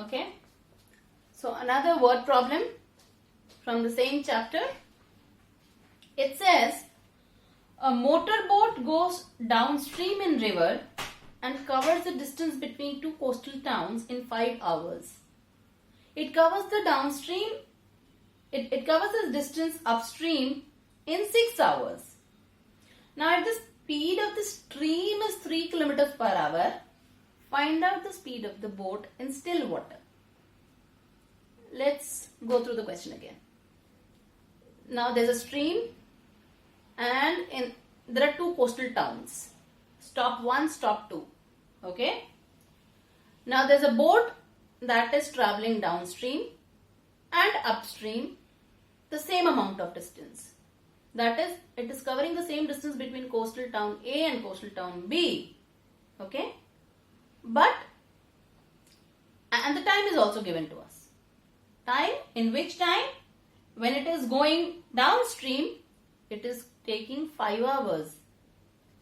Okay. So another word problem from the same chapter. It says a motorboat goes downstream in river and covers the distance between two coastal towns in 5 hours. It covers the downstream. It covers the distance upstream in 6 hours. Now, if the speed of the stream is 3 kilometers per hour, find out the speed of the boat in still water. Let's go through the question again. Now, there's a stream and there are two coastal towns. Stop 1, stop 2. Okay. Now, there's a boat that is traveling downstream and upstream the same amount of distance. That is, it is covering the same distance between coastal town A and coastal town B. Okay. But, and the time is also given to us. Time, in which time? When it is going downstream, it is taking 5 hours.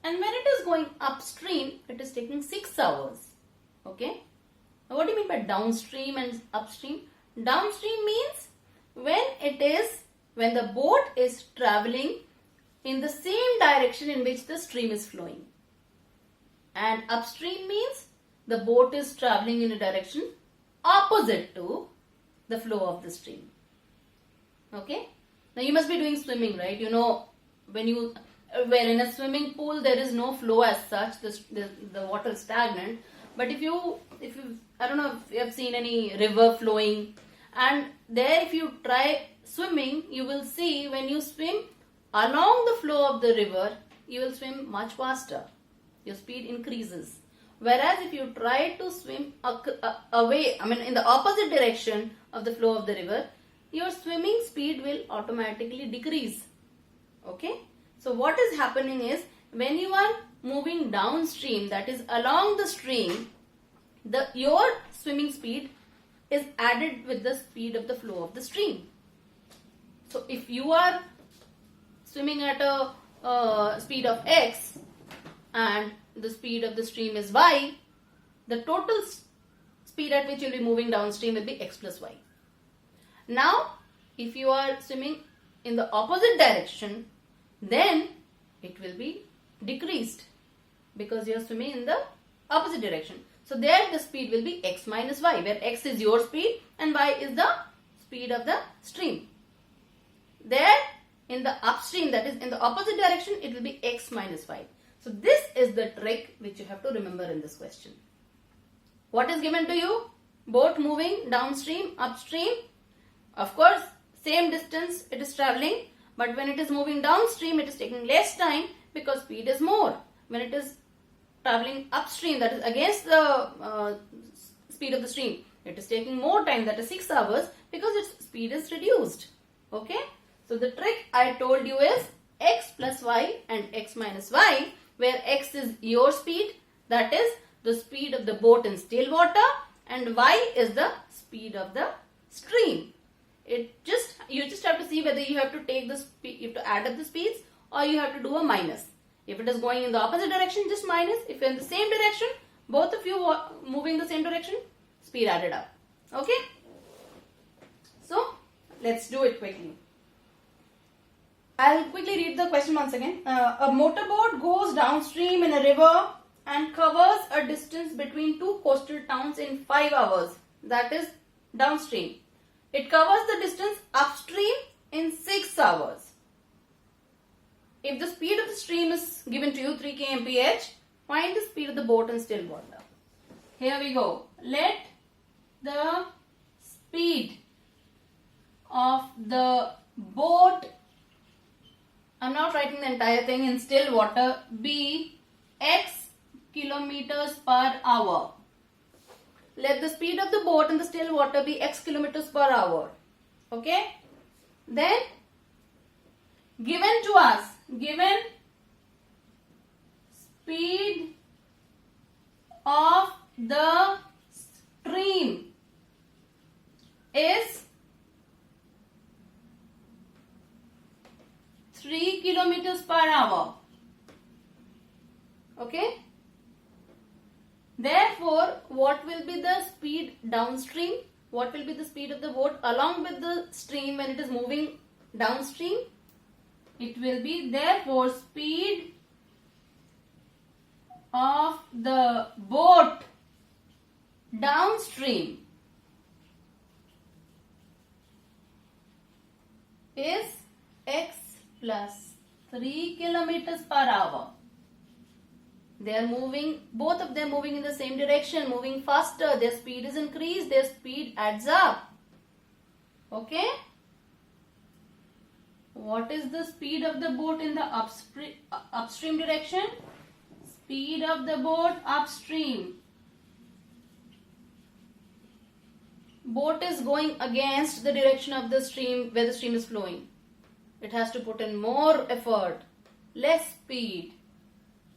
And when it is going upstream, it is taking 6 hours. Okay. Now, what do you mean by downstream and upstream? Downstream means when the boat is traveling in the same direction in which the stream is flowing. And upstream means the boat is traveling in a direction opposite to the flow of the stream. Okay. Now you must be doing swimming, right? You know, when in a swimming pool there is no flow as such, the water is stagnant. But if you I don't know if you have seen any river flowing, and there if you try swimming, you will see when you swim along the flow of the river, you will swim much faster. Your speed increases. Whereas if you try to swim away, in the opposite direction of the flow of the river, your swimming speed will automatically decrease. Okay. So what is happening is, when you are moving downstream, that is along the stream, your swimming speed is added with the speed of the flow of the stream. So if you are swimming at a speed of x and the speed of the stream is y, the total speed at which you will be moving downstream will be x plus y. Now, if you are swimming in the opposite direction, then it will be decreased because you are swimming in the opposite direction. So there the speed will be x minus y, where x is your speed and y is the speed of the stream. There in the upstream, that is in the opposite direction, it will be x minus y. So this is the trick which you have to remember in this question. What is given to you? Boat moving downstream, upstream. Of course, same distance it is traveling, but when it is moving downstream, it is taking less time because speed is more. When it is traveling upstream, that is against the speed of the stream, it is taking more time, that is 6 hours, because its speed is reduced. Okay. So the trick I told you is x plus y and x minus y, where x is your speed, that is the speed of the boat in still water, and y is the speed of the stream. You just have to see whether you have to take the speed, you have to add up the speeds, or you have to do a minus. If it is going in the opposite direction, just minus. If in the same direction, both of you moving the same direction, speed added up. Okay. So let's do it quickly. I'll quickly read the question once again. A motorboat goes downstream in a river and covers a distance between two coastal towns in 5 hours. That is downstream. It covers the distance upstream in 6 hours. If the speed of the stream is given to you 3 kmph, find the speed of the boat in still water. Here we go. Let the speed of the boat, I'm not writing the entire thing, in still water, be x kilometers per hour. Let the speed of the boat in the still water be x kilometers per hour. Okay. Then, given to us, given speed of the stream is 3 kilometers per hour. Okay. Therefore, what will be the speed downstream? What will be the speed of the boat along with the stream when it is moving downstream? It will be therefore speed of the boat downstream is x plus 3 kilometers per hour. They are moving, both of them moving in the same direction, moving faster. Their speed is increased, their speed adds up. Okay? What is the speed of the boat in the upstream direction? Speed of the boat upstream. Boat is going against the direction of the stream where the stream is flowing. It has to put in more effort, less speed.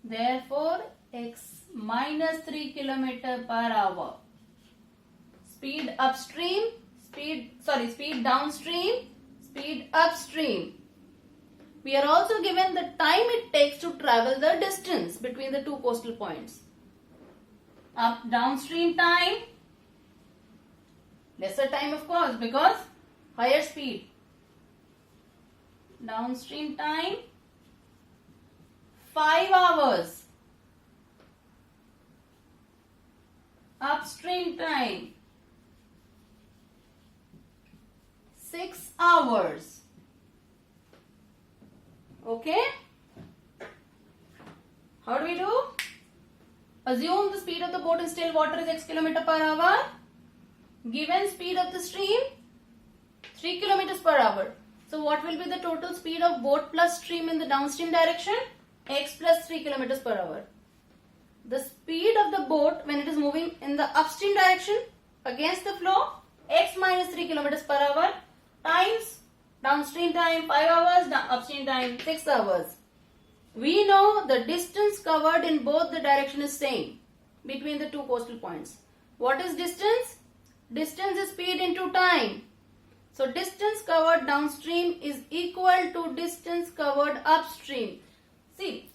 Therefore, x minus 3 km per hour. Speed upstream, speed downstream, speed upstream. We are also given the time it takes to travel the distance between the two coastal points. Downstream time, lesser time of course because higher speed. Downstream time 5 hours. Upstream time 6 hours. Okay? How do we do? Assume the speed of the boat in still water is x km per hour. Given speed of the stream 3 kilometers per hour. So what will be the total speed of boat plus stream in the downstream direction? X plus 3 kilometers per hour. The speed of the boat when it is moving in the upstream direction against the flow, x minus 3 kilometers per hour times downstream time 5 hours, upstream time 6 hours. We know the distance covered in both the direction is same between the two coastal points. What is distance? Distance is speed into time. So distance covered downstream is equal to distance covered upstream. See,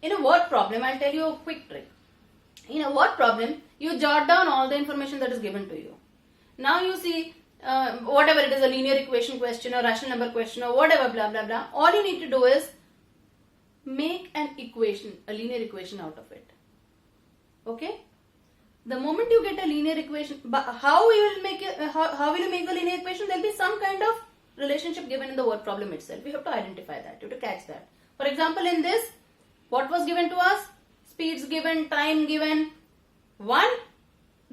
in a word problem, I'll tell you a quick trick. In a word problem, you jot down all the information that is given to you. Now you see, whatever it is, a linear equation question or rational number question or whatever, blah, blah, blah. All you need to do is make an equation, a linear equation out of it. Okay? The moment you get a linear equation, how will you make the linear equation? There will be some kind of relationship given in the word problem itself. We have to identify that, you have to catch that. For example, in this, what was given to us? Speeds given, time given. One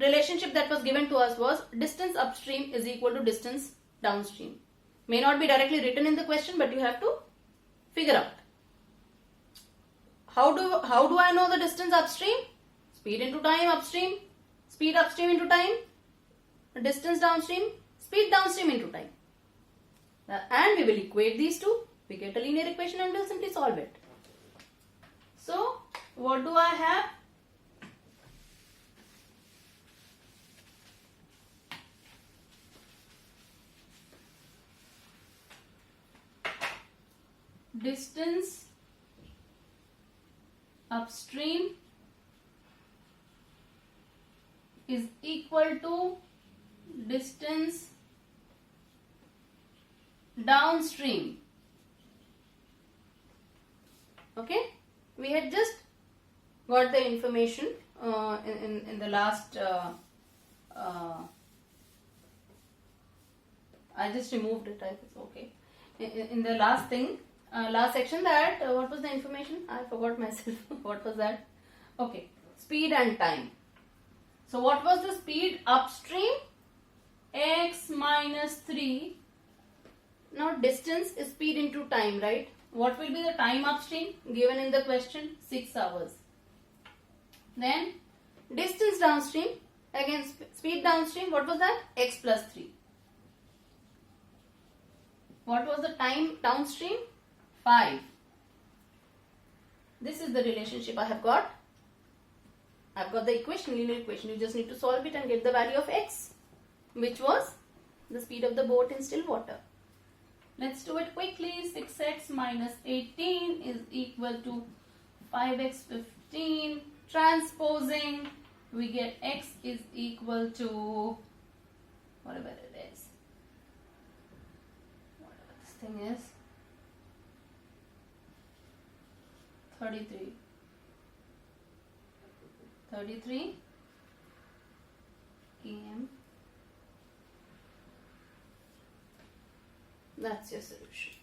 relationship that was given to us was distance upstream is equal to distance downstream. May not be directly written in the question, but you have to figure out. How do I know the distance upstream? Speed into time upstream, speed upstream into time, distance downstream, speed downstream into time. And we will equate these two. We get a linear equation and we'll simply solve it. So, what do I have? Distance upstream is equal to distance downstream. Okay, we had just got the information in the last I just removed it, it's okay. In the last thing, last section, that what was the information? I forgot myself. What was that? Okay, speed and time. So what was the speed upstream? X minus 3. Now distance is speed into time, right? What will be the time upstream? Given in the question, 6 hours. Then distance downstream, again speed downstream, what was that? X plus 3. What was the time downstream? 5. This is the relationship I have got. I've got the equation, linear equation. You just need to solve it and get the value of x, which was the speed of the boat in still water. Let's do it quickly. 6x minus 18 is equal to 5x 15. Transposing we get x is equal to whatever it is, whatever this thing is, 33 km. That's your solution.